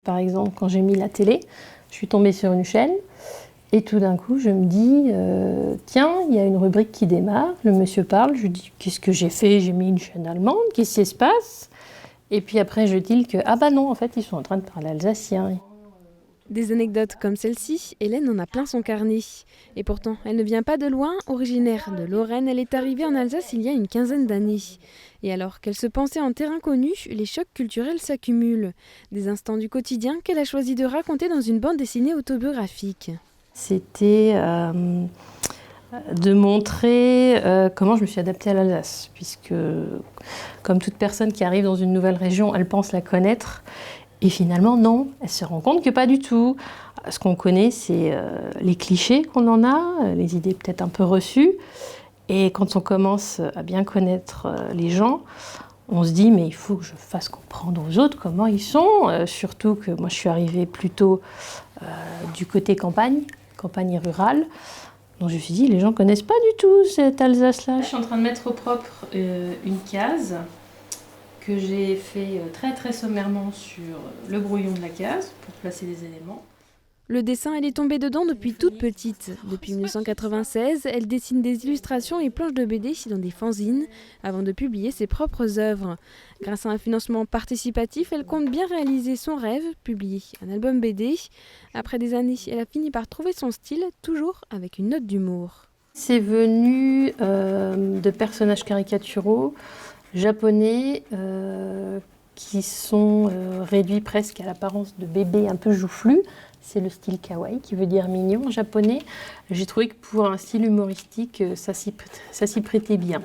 par exemple, quand j'ai mis la télé, je suis tombée sur une chaîne et tout d'un coup, je me dis tiens, il y a une rubrique qui démarre, le monsieur parle, je dis qu'est-ce que j'ai fait? J'ai mis une chaîne allemande, qu'est-ce qui se passe? Et puis après, je dis que ah bah non, en fait, ils sont en train de parler alsacien. Des anecdotes comme celle-ci, Hélène en a plein son carnet. Et pourtant, elle ne vient pas de loin, originaire de Lorraine, elle est arrivée en Alsace il y a une quinzaine d'années. Et alors qu'elle se pensait en terrain connu, les chocs culturels s'accumulent. Des instants du quotidien qu'elle a choisi de raconter dans une bande dessinée autobiographique. C'était de montrer comment je me suis adaptée à l'Alsace, puisque comme toute personne qui arrive dans une nouvelle région, elle pense la connaître. Et finalement, non, elle se rend compte que pas du tout. Ce qu'on connaît, c'est les clichés qu'on en a, les idées peut-être un peu reçues. Et quand on commence à bien connaître les gens, on se dit, mais il faut que je fasse comprendre aux autres comment ils sont. Surtout que moi, je suis arrivée plutôt du côté campagne rurale. Donc je me suis dit, les gens ne connaissent pas du tout cette Alsace-là. Je suis en train de mettre au propre une case que j'ai fait très très sommairement sur le brouillon de la case pour placer les éléments. Le dessin, elle est tombée dedans depuis toute petite. Depuis 1996, elle dessine des illustrations et planches de BD dans des fanzines avant de publier ses propres œuvres. Grâce à un financement participatif, elle compte bien réaliser son rêve, publier un album BD. Après des années, elle a fini par trouver son style, toujours avec une note d'humour. C'est venu de personnages caricaturaux japonais qui sont réduits presque à l'apparence de bébés un peu joufflus. C'est le style kawaii qui veut dire mignon en japonais. J'ai trouvé que pour un style humoristique, ça s'y prêtait bien.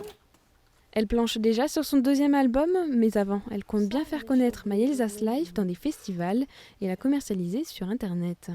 Elle planche déjà sur son deuxième album, mais avant, elle compte bien faire connaître My Elsa's Life dans des festivals et la commercialiser sur Internet.